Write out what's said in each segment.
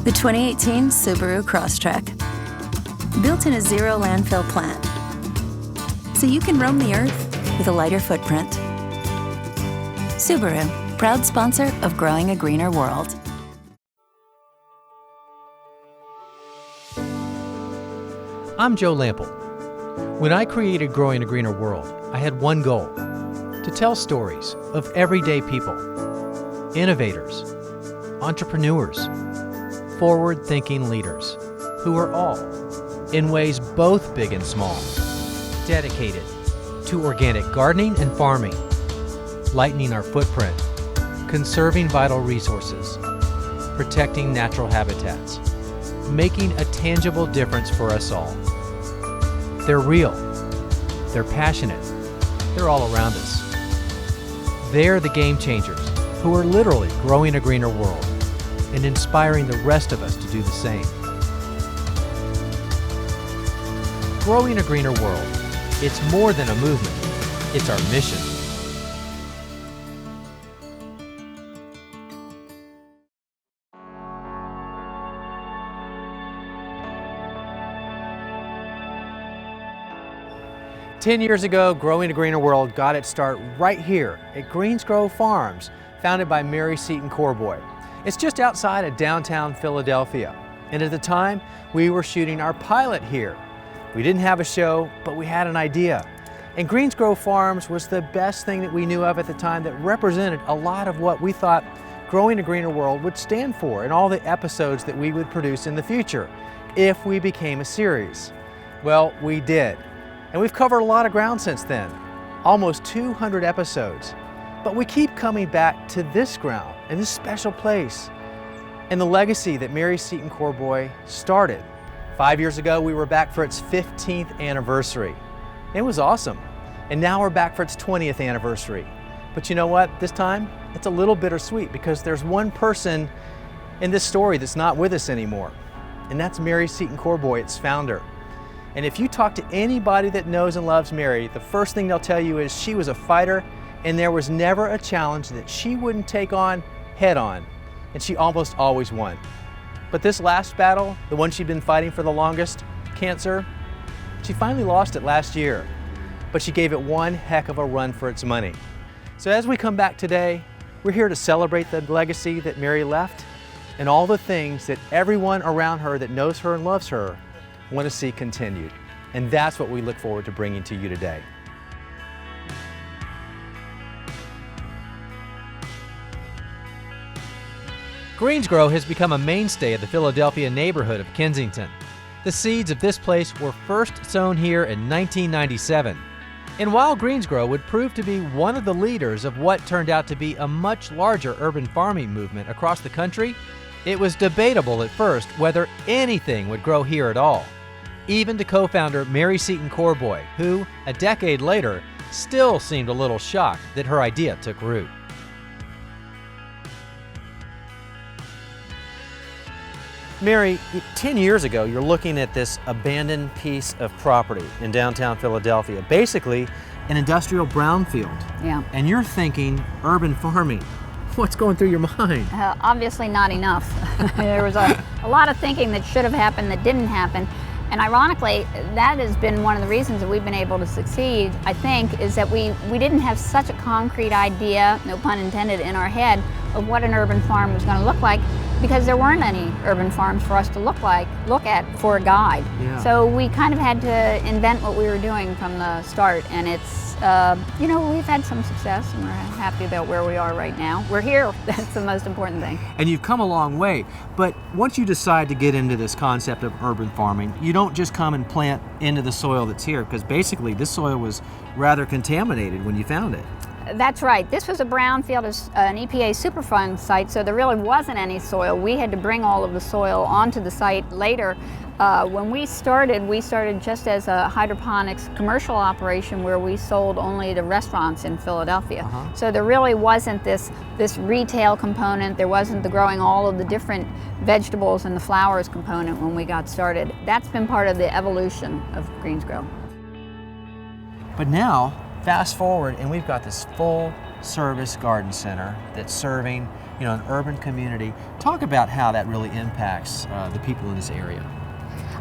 The 2018 Subaru Crosstrek. Built in a zero landfill plant, so you can roam the earth with a lighter footprint. Subaru, proud sponsor of Growing a Greener World. I'm Joe Lample. When I created Growing a Greener World, I had one goal: to tell stories of everyday people, innovators, entrepreneurs, forward-thinking leaders who are all, in ways both big and small, dedicated to organic gardening and farming, lightening our footprint, conserving vital resources, protecting natural habitats, making a tangible difference for us all. They're real, they're passionate, they're all around us. They're the game changers who are literally growing a greener world and inspiring the rest of us to do the same. Growing a greener world, it's more than a movement, it's our mission. Ten years ago, Growing a Greener World got its start right here at Greensgrow Farms, founded by Mary Seton Corboy. It's just outside of downtown Philadelphia. And at the time, we were shooting our pilot here. We didn't have a show, but we had an idea. And Greensgrow Farms was the best thing that we knew of at the time that represented a lot of what we thought Growing a Greener World would stand for in all the episodes that we would produce in the future, if we became a series. Well, we did. And we've covered a lot of ground since then, almost 200 episodes. But we keep coming back to this ground and this special place and the legacy that Mary Seton Corboy started. 5 years ago, we were back for its 15th anniversary. It was awesome. And now we're back for its 20th anniversary. But you know what? This time, it's a little bittersweet because there's one person in this story that's not with us anymore. And that's Mary Seton Corboy, its founder. And if you talk to anybody that knows and loves Mary, the first thing they'll tell you is she was a fighter and there was never a challenge that she wouldn't take on head on. And she almost always won. But this last battle, the one she'd been fighting for the longest, cancer, she finally lost it last year. But she gave it one heck of a run for its money. So as we come back today, we're here to celebrate the legacy that Mary left and all the things that everyone around her that knows her and loves her want to see continued. And that's what we look forward to bringing to you today. Greensgrow has become a mainstay of the Philadelphia neighborhood of Kensington. The seeds of this place were first sown here in 1997. And while Greensgrow would prove to be one of the leaders of what turned out to be a much larger urban farming movement across the country, it was debatable at first whether anything would grow here at all. Even to co-founder Mary Seton Corboy, who, a decade later, still seemed a little shocked that her idea took root. Mary, 10 years ago, you're looking at this abandoned piece of property in downtown Philadelphia, basically an industrial brownfield. Yeah. And you're thinking urban farming. What's going through your mind? Obviously not enough. There was a lot of thinking that should have happened that didn't happen. And ironically, that has been one of the reasons that we've been able to succeed, I think, is that we didn't have such a concrete idea, no pun intended, in our head of what an urban farm was going to look like, because there weren't any urban farms for us to look at for a guide. Yeah. So we kind of had to invent what we were doing from the start, and it's, we've had some success and we're happy about where we are right now. We're here, that's the most important thing. And you've come a long way, but once you decide to get into this concept of urban farming, you don't just come and plant into the soil that's here, because basically this soil was rather contaminated when you found it. That's right. This was a brownfield, an EPA Superfund site, so there really wasn't any soil. We had to bring all of the soil onto the site later. When we started just as a hydroponics commercial operation where we sold only to restaurants in Philadelphia. So there really wasn't this retail component. There wasn't the growing all of the different vegetables and the flowers component when we got started. That's been part of the evolution of Greensgrow. But now, fast forward, and we've got this full service garden center that's serving an urban community. Talk about how that really impacts the people in this area.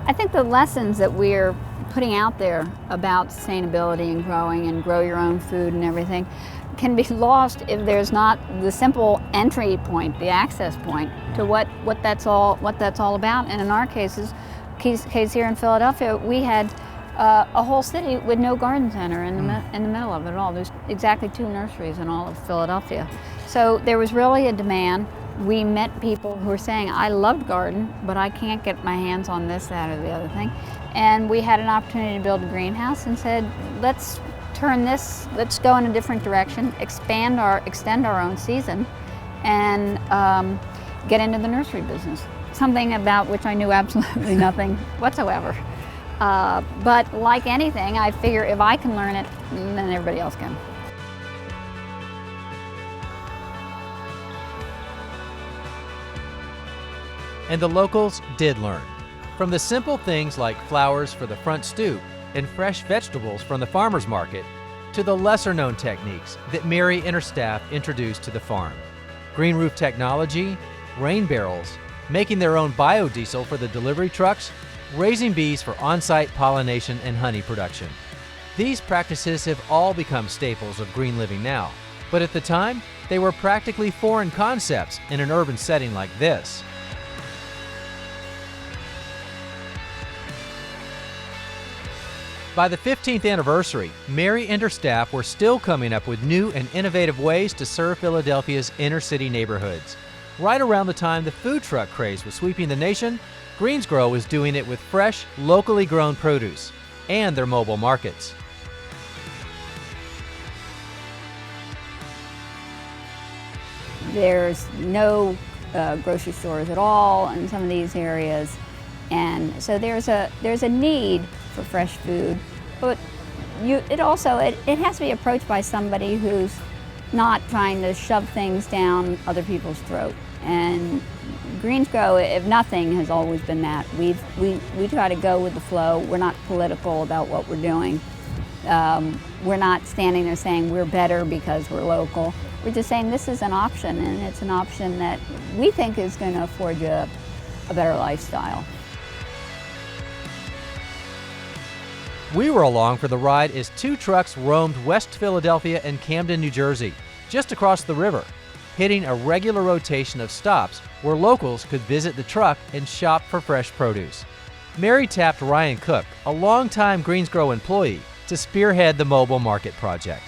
I think the lessons that we're putting out there about sustainability and growing and grow your own food and everything can be lost if there's not the simple entry point, the access point to what that's all about. And in our case here in Philadelphia, we had a whole city with no garden center in the middle of it all. There's exactly 2 nurseries in all of Philadelphia. So there was really a demand. We met people who were saying, I love garden, but I can't get my hands on this, that, or the other thing. And we had an opportunity to build a greenhouse and said, let's go in a different direction, extend our own season, and get into the nursery business. Something about which I knew absolutely nothing whatsoever. But like anything, I figure if I can learn it, then everybody else can. And the locals did learn. From the simple things like flowers for the front stoop and fresh vegetables from the farmer's market, to the lesser-known techniques that Mary and her staff introduced to the farm. Green roof technology, rain barrels, making their own biodiesel for the delivery trucks, raising bees for on-site pollination and honey production. These practices have all become staples of green living now, but at the time, they were practically foreign concepts in an urban setting like this. By the 15th anniversary, Mary and her staff were still coming up with new and innovative ways to serve Philadelphia's inner city neighborhoods. Right around the time the food truck craze was sweeping the nation, Greensgrow was doing it with fresh, locally grown produce and their mobile markets. There's no grocery stores at all in some of these areas, and so there's a need for fresh food, but it has to be approached by somebody who's not trying to shove things down other people's throat. And Greensgrow, if nothing, has always been that. We try to go with the flow. We're not political about what we're doing. We're not standing there saying we're better because we're local. We're just saying this is an option, and it's an option that we think is going to afford you a better lifestyle. We were along for the ride as 2 trucks roamed West Philadelphia and Camden, New Jersey, just across the river, hitting a regular rotation of stops where locals could visit the truck and shop for fresh produce. Mary tapped Ryan Cook, a longtime Greensgrow employee, to spearhead the mobile market project.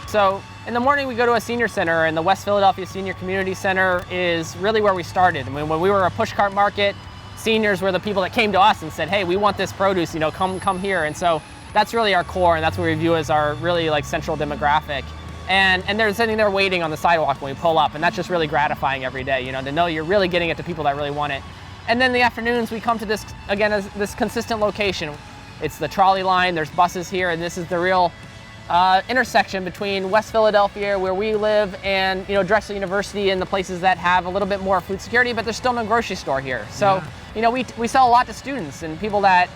So in the morning we go to a senior center, and the West Philadelphia Senior Community Center is really where we started. I mean, when we were a pushcart market, seniors were the people that came to us and said, hey, we want this produce, come here. And so that's really our core, and that's what we view as our really central demographic. And they're sitting there waiting on the sidewalk when we pull up, and that's just really gratifying every day, to know you're really getting it to people that really want it. And then in the afternoons we come to this, again, as this consistent location. It's the trolley line, there's buses here, and this is the real intersection between West Philadelphia, where we live, and Drexel University, and the places that have a little bit more food security, but there's still no grocery store here. So we sell a lot to students and people that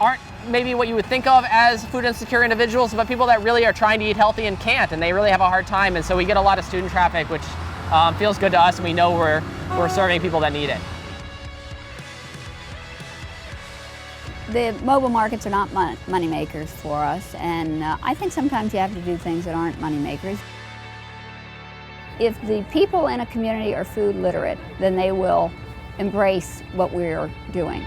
aren't maybe what you would think of as food insecure individuals, but people that really are trying to eat healthy and can't, and they really have a hard time. And so we get a lot of student traffic, which feels good to us, and we know we're serving people that need it. The mobile markets are not money makers for us, and I think sometimes you have to do things that aren't money makers. If the people in a community are food literate, then they will embrace what we're doing.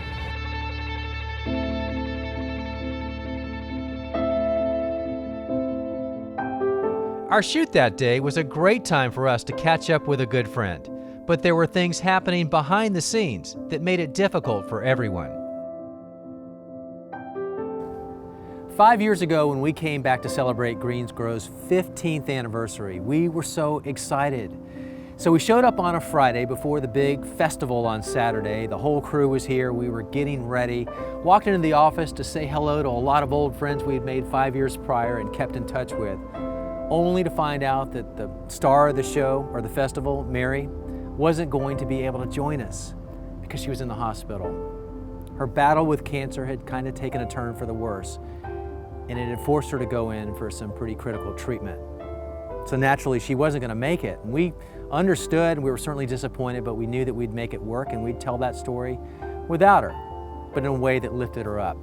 Our shoot that day was a great time for us to catch up with a good friend, but there were things happening behind the scenes that made it difficult for everyone. 5 years ago, when we came back to celebrate Greensgrow's 15th anniversary, we were so excited. So we showed up on a Friday before the big festival on Saturday. The whole crew was here. We were getting ready. Walked into the office to say hello to a lot of old friends we had made 5 years prior and kept in touch with, only to find out that the star of the show, or the festival, Mary, wasn't going to be able to join us because she was in the hospital. Her battle with cancer had kind of taken a turn for the worse, and it had forced her to go in for some pretty critical treatment. So naturally, she wasn't going to make it. And we understood, and we were certainly disappointed, but we knew that we'd make it work and we'd tell that story without her, but in a way that lifted her up.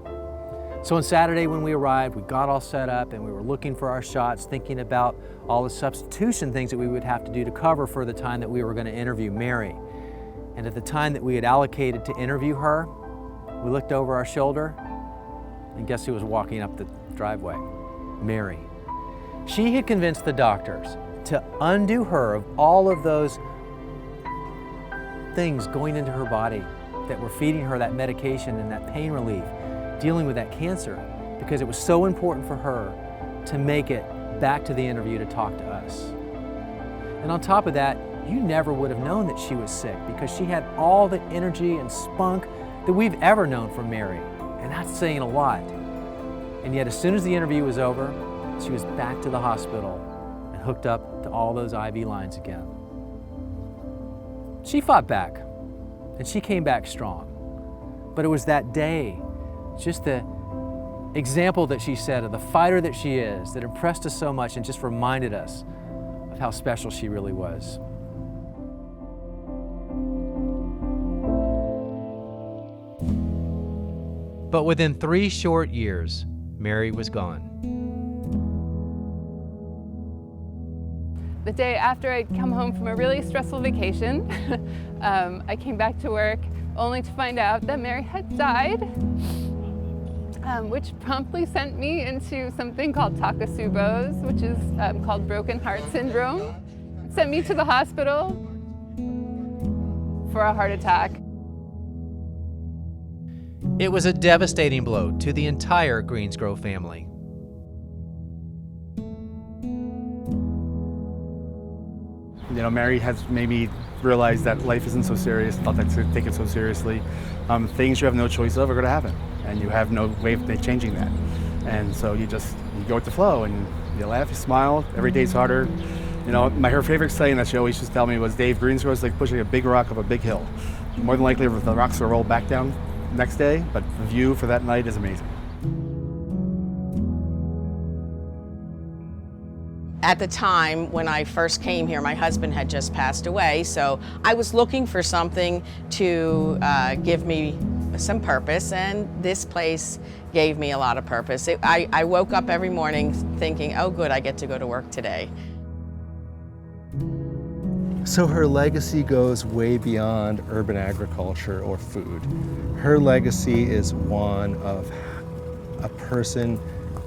So on Saturday when we arrived, we got all set up and we were looking for our shots, thinking about all the substitution things that we would have to do to cover for the time that we were going to interview Mary. And at the time that we had allocated to interview her, we looked over our shoulder, and guess who was walking up the driveway? Mary. She had convinced the doctors to undo her of all of those things going into her body that were feeding her that medication and that pain relief, dealing with that cancer, because it was so important for her to make it back to the interview to talk to us. And on top of that, you never would have known that she was sick because she had all the energy and spunk that we've ever known from Mary. And that's saying a lot. And yet as soon as the interview was over, she was back to the hospital and hooked up to all those IV lines again. She fought back and she came back strong. But it was that day, just the example that she set of the fighter that she is, that impressed us so much and just reminded us of how special she really was. But within 3 short years, Mary was gone. The day after I'd come home from a really stressful vacation, I came back to work only to find out that Mary had died, which promptly sent me into something called Takotsubo's, which is called broken heart syndrome. It sent me to the hospital for a heart attack. It was a devastating blow to the entire Greensgrow family. You know, Mary has made me realize that life isn't so serious, not that to take it so seriously. Things you have no choice of are going to happen, and you have no way of changing that. And so you go with the flow, and you laugh, you smile. Every day's harder. You know, her favorite saying that she always used to tell me was, "Dave, Greensgrow is like pushing a big rock up a big hill. More than likely, the rocks will roll back down next day, but the view for that night is amazing." At the time when I first came here, my husband had just passed away, so I was looking for something to give me some purpose, and this place gave me a lot of purpose. I woke up every morning thinking, oh good, I get to go to work today. So her legacy goes way beyond urban agriculture or food. Her legacy is one of a person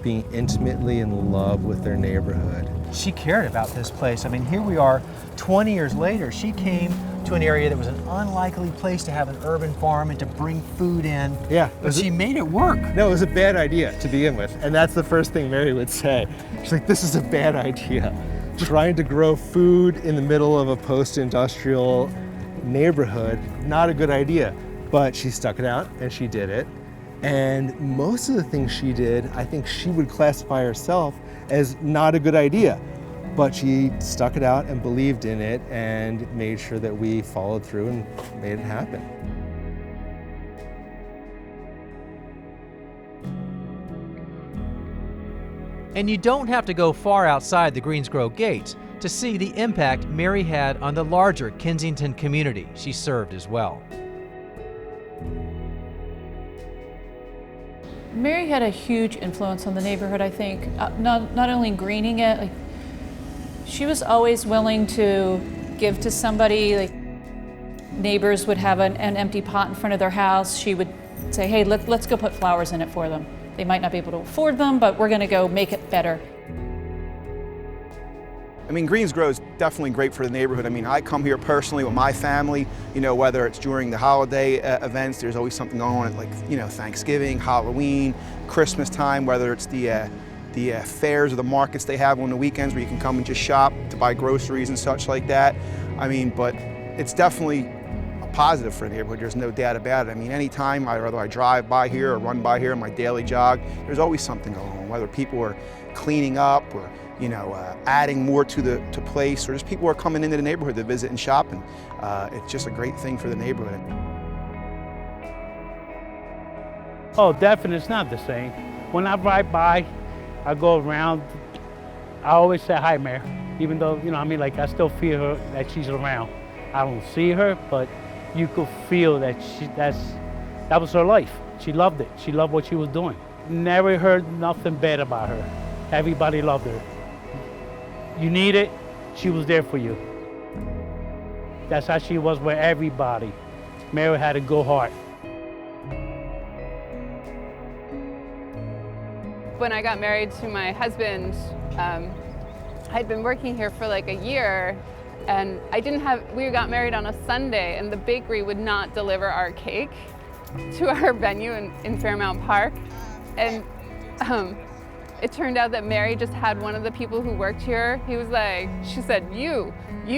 being intimately in love with their neighborhood. She cared about this place. I mean, here we are 20 years later. She came to an area that was an unlikely place to have an urban farm and to bring food in. Yeah. But she made it work. No, it was a bad idea to begin with. And that's the first thing Mary would say. She's like, this is a bad idea. Trying to grow food in the middle of a post-industrial neighborhood, not a good idea. But she stuck it out and she did it. And most of the things she did, I think she would classify herself as not a good idea. But she stuck it out and believed in it and made sure that we followed through and made it happen. And you don't have to go far outside the Greensgrow gates to see the impact Mary had on the larger Kensington community she served as well. Mary had a huge influence on the neighborhood, I think. Not only greening it, like she was always willing to give to somebody. Like neighbors would have an empty pot in front of their house. She would say, hey, let's go put flowers in it for them. They might not be able to afford them, but we're gonna go make it better. I mean, Greensgrow is definitely great for the neighborhood. I mean, I come here personally with my family, you know, whether it's during the holiday events, there's always something going on, like, you know, Thanksgiving, Halloween, Christmas time, whether it's the fairs or the markets they have on the weekends where you can come and just shop to buy groceries and such like that. I mean, but it's definitely a positive for the neighborhood, there's no doubt about it. I mean, anytime, whether I drive by here or run by here on my daily jog, there's always something going on, whether people are cleaning up or, you know, adding more to place, or just people are coming into the neighborhood to visit and shop, and it's just a great thing for the neighborhood. Oh, definitely, it's not the same. When I ride by, I go around, I always say, hi, Mayor. Even though, I mean, like I still feel her, that she's around. I don't see her, but you could feel that that was her life. She loved it. She loved what she was doing. Never heard nothing bad about her. Everybody loved her. You need it, she was there for you. That's how she was with everybody. Mary had a good heart. When I got married to my husband, I'd been working here for like a year, and we got married on a Sunday, and the bakery would not deliver our cake to our venue in Fairmount Park. And it turned out that Mary just had one of the people who worked here. She said, you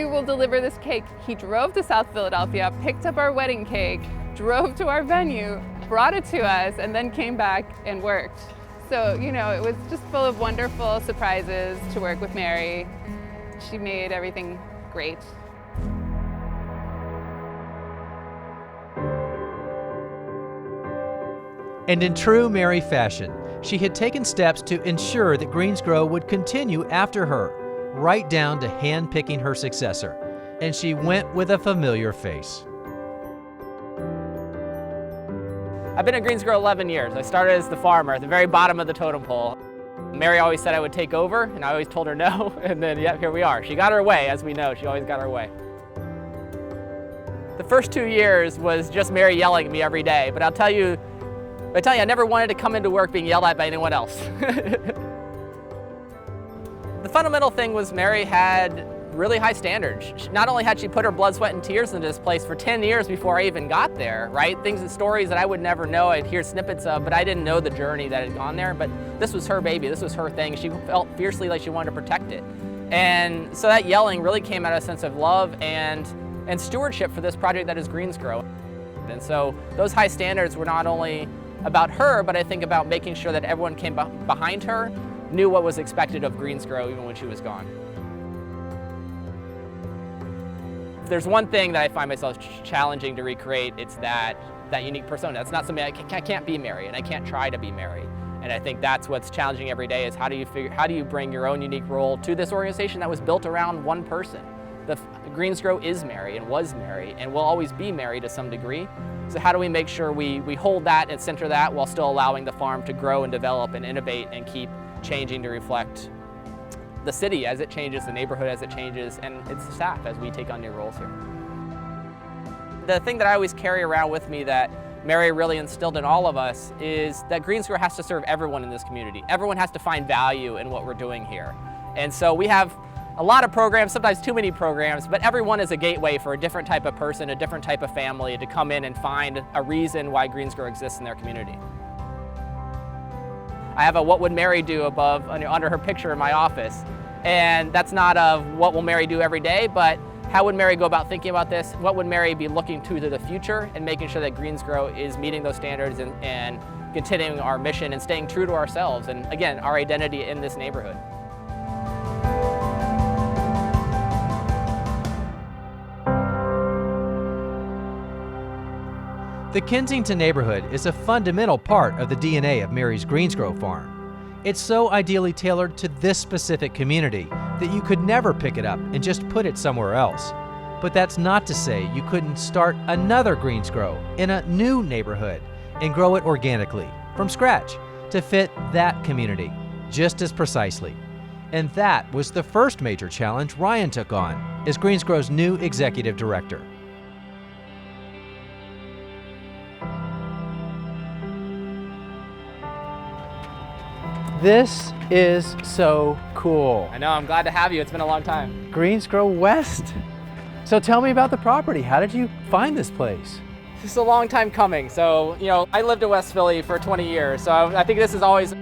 will deliver this cake. He drove to South Philadelphia, picked up our wedding cake, drove to our venue, brought it to us, and then came back and worked. So, it was just full of wonderful surprises to work with Mary. She made everything great. And in true Mary fashion, she had taken steps to ensure that Greensgrow would continue after her, right down to hand-picking her successor. And she went with a familiar face. I've been at Greensgrow 11 years. I started as the farmer at the very bottom of the totem pole. Mary always said I would take over, and I always told her no, and then yeah, here we are. She got her way, as we know. She always got her way. The first 2 years was just Mary yelling at me every day, but I tell you, I never wanted to come into work being yelled at by anyone else. The fundamental thing was Mary had really high standards. Not only had she put her blood, sweat, and tears into this place for 10 years before I even got there, right? Things and stories that I would never know, I'd hear snippets of, but I didn't know the journey that had gone there. But this was her baby, this was her thing. She felt fiercely like she wanted to protect it. And so that yelling really came out of a sense of love and stewardship for this project that is Greensgrow. And so those high standards were not only about her, but I think about making sure that everyone came behind her, knew what was expected of Greensgrow even when she was gone. If there's one thing that I find myself challenging to recreate, it's that unique persona. That's not something I can't be Mary, and I can't try to be Mary. And I think that's what's challenging every day is how do you bring your own unique role to this organization that was built around one person? The Greensgrow is Mary and was Mary and will always be Mary to some degree. So how do we make sure we hold that and center that while still allowing the farm to grow and develop and innovate and keep changing to reflect the city as it changes, the neighborhood as it changes, and its staff as we take on new roles here. The thing that I always carry around with me that Mary really instilled in all of us is that Greensgrow has to serve everyone in this community. Everyone has to find value in what we're doing here. And so we have a lot of programs, sometimes too many programs, but everyone is a gateway for a different type of person, a different type of family to come in and find a reason why Greensgrow exists in their community. I have a what would Mary do above under her picture in my office. And that's not of what will Mary do every day, but how would Mary go about thinking about this? What would Mary be looking to the future and making sure that Greensgrow is meeting those standards and continuing our mission and staying true to ourselves and again, our identity in this neighborhood. The Kensington neighborhood is a fundamental part of the DNA of Mary's Greensgrow Farm. It's so ideally tailored to this specific community that you could never pick it up and just put it somewhere else. But that's not to say you couldn't start another Greensgrow in a new neighborhood and grow it organically, from scratch, to fit that community, just as precisely. And that was the first major challenge Ryan took on as Greensgrow's new executive director. This is so cool. I know, I'm glad to have you. It's been a long time. Greensgrow West. So tell me about the property. How did you find this place? This is a long time coming. So, I lived in West Philly for 20 years. So I think this is always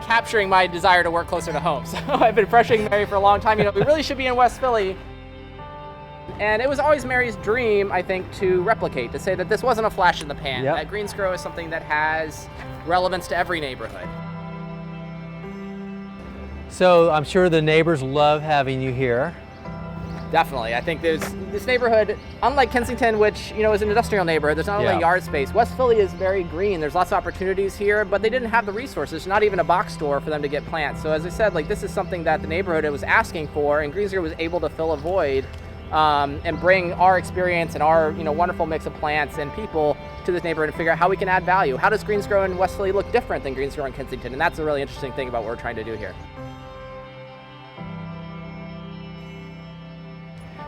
capturing my desire to work closer to home. So I've been pressuring Mary for a long time. We really should be in West Philly. And it was always Mary's dream, I think, to replicate, to say that this wasn't a flash in the pan, that Greensgrow is something that has relevance to every neighborhood. So I'm sure the neighbors love having you here. Definitely. I think there's this neighborhood, unlike Kensington, which, you know, is an industrial neighborhood, there's not only yard space. West Philly is very green. There's lots of opportunities here, but they didn't have the resources, not even a box store for them to get plants. So as I said, like, this is something that the neighborhood was asking for, and Greensgrow was able to fill a void and bring our experience and our, you know, wonderful mix of plants and people to this neighborhood and figure out how we can add value. How does Greensgrow in West Philly look different than Greensgrow in Kensington? And that's a really interesting thing about what we're trying to do here.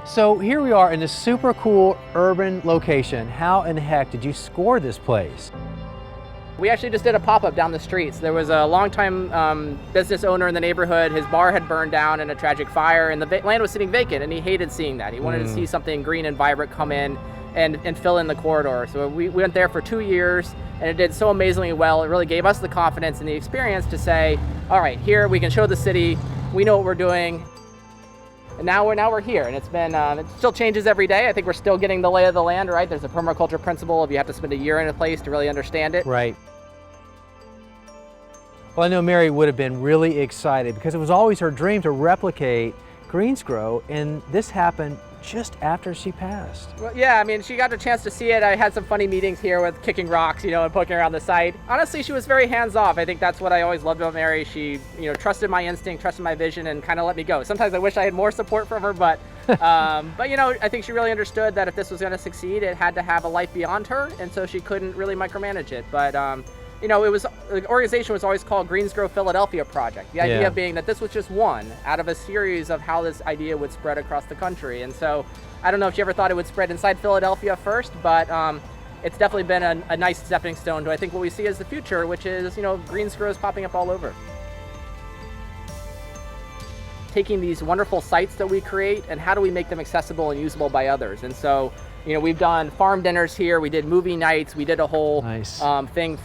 So here we are in this super cool urban location. How in the heck did you score this place? We actually just did a pop-up down the street. So there was a longtime business owner in the neighborhood. His bar had burned down in a tragic fire, and the land was sitting vacant, and he hated seeing that. He wanted to see something green and vibrant come in and fill in the corridor. So we went there for 2 years, and it did so amazingly well. It really gave us the confidence and the experience to say, all right, here we can show the city, we know what we're doing. And now we're here, and it's been, it still changes every day. I think we're still getting the lay of the land, right? There's a permaculture principle of you have to spend a year in a place to really understand it. Right. Well, I know Mary would have been really excited because it was always her dream to replicate Greensgrow, and this happened just after she passed. Well, yeah, I mean, she got a chance to see it. I had some funny meetings here with kicking rocks, you know, and poking around the site. Honestly, she was very hands-off. I think that's what I always loved about Mary. She, you know, trusted my instinct, trusted my vision, and kind of let me go. Sometimes I wish I had more support from her, but you know, I think she really understood that if this was going to succeed, it had to have a life beyond her, and so she couldn't really micromanage it. But you know, the organization was always called Greensgrow Philadelphia Project. The idea being that this was just one out of a series of how this idea would spread across the country. And so I don't know if you ever thought it would spread inside Philadelphia first, but it's definitely been a nice stepping stone to, I think, what we see as the future, which is, you know, Greensgrows popping up all over. Taking these wonderful sites that we create and how do we make them accessible and usable by others. And so, you know, we've done farm dinners here, we did movie nights, we did a whole thing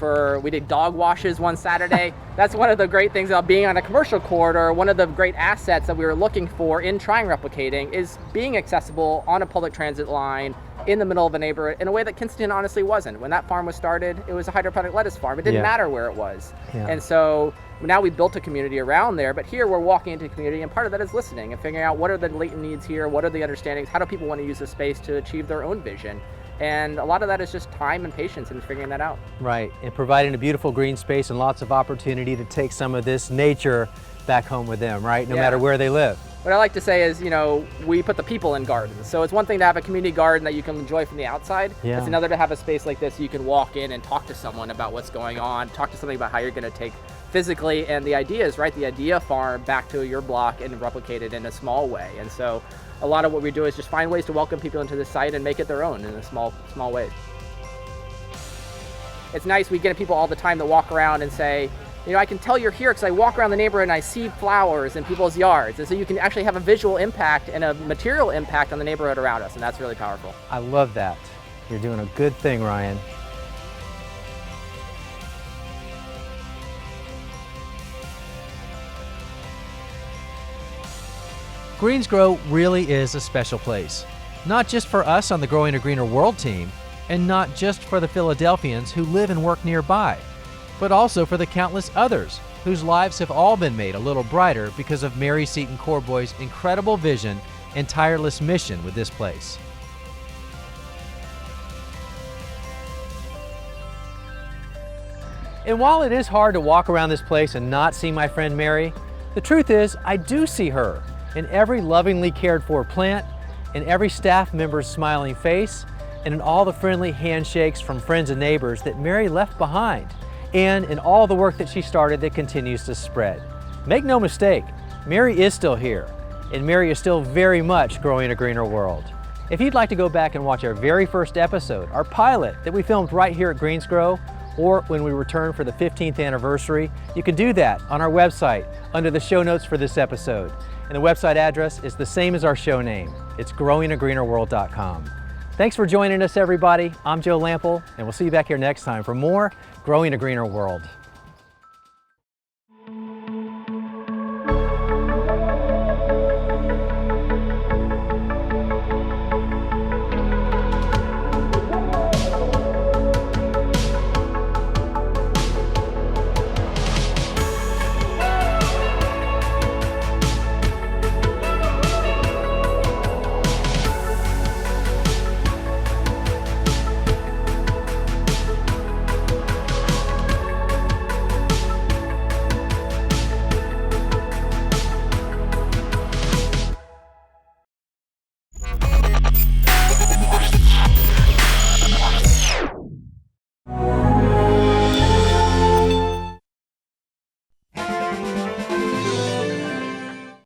we did dog washes one Saturday. That's one of the great things about being on a commercial corridor. One of the great assets that we were looking for in trying replicating is being accessible on a public transit line in the middle of a neighborhood in a way that Kensington honestly wasn't. When that farm was started, it was a hydroponic lettuce farm. It didn't matter where it was. And so now we built a community around there, but here we're walking into a community, and part of that is listening and figuring out what are the latent needs here, what are the understandings, how do people want to use the space to achieve their own vision. And a lot of that is just time and patience in figuring that out. Right, and providing a beautiful green space and lots of opportunity to take some of this nature back home with them, right? No matter where they live. What I like to say is, you know, we put the people in gardens. So it's one thing to have a community garden that you can enjoy from the outside. It's another to have a space like this you can walk in and talk to someone about what's going on, talk to somebody about how you're going to take physically, and the idea is, right, the idea farm back to your block and replicate it in a small way. And so a lot of what we do is just find ways to welcome people into the site and make it their own in a small ways. It's nice, we get people all the time that walk around and say, you know, I can tell you're here because I walk around the neighborhood and I see flowers in people's yards. And so you can actually have a visual impact and a material impact on the neighborhood around us, and that's really powerful. I love that. You're doing a good thing, Ryan. Greensgrow really is a special place, not just for us on the Growing a Greener World team, and not just for the Philadelphians who live and work nearby, but also for the countless others whose lives have all been made a little brighter because of Mary Seton Corboy's incredible vision and tireless mission with this place. And while it is hard to walk around this place and not see my friend Mary, the truth is I do see her in every lovingly cared for plant, in every staff member's smiling face, and in all the friendly handshakes from friends and neighbors that Mary left behind, and in all the work that she started that continues to spread. Make no mistake, Mary is still here, and Mary is still very much growing a greener world. If you'd like to go back and watch our very first episode, our pilot that we filmed right here at Greensgrow, or when we return for the 15th anniversary, you can do that on our website under the show notes for this episode. And the website address is the same as our show name. It's growingagreenerworld.com. Thanks for joining us, everybody. I'm Joe Lample, and we'll see you back here next time for more Growing a Greener World.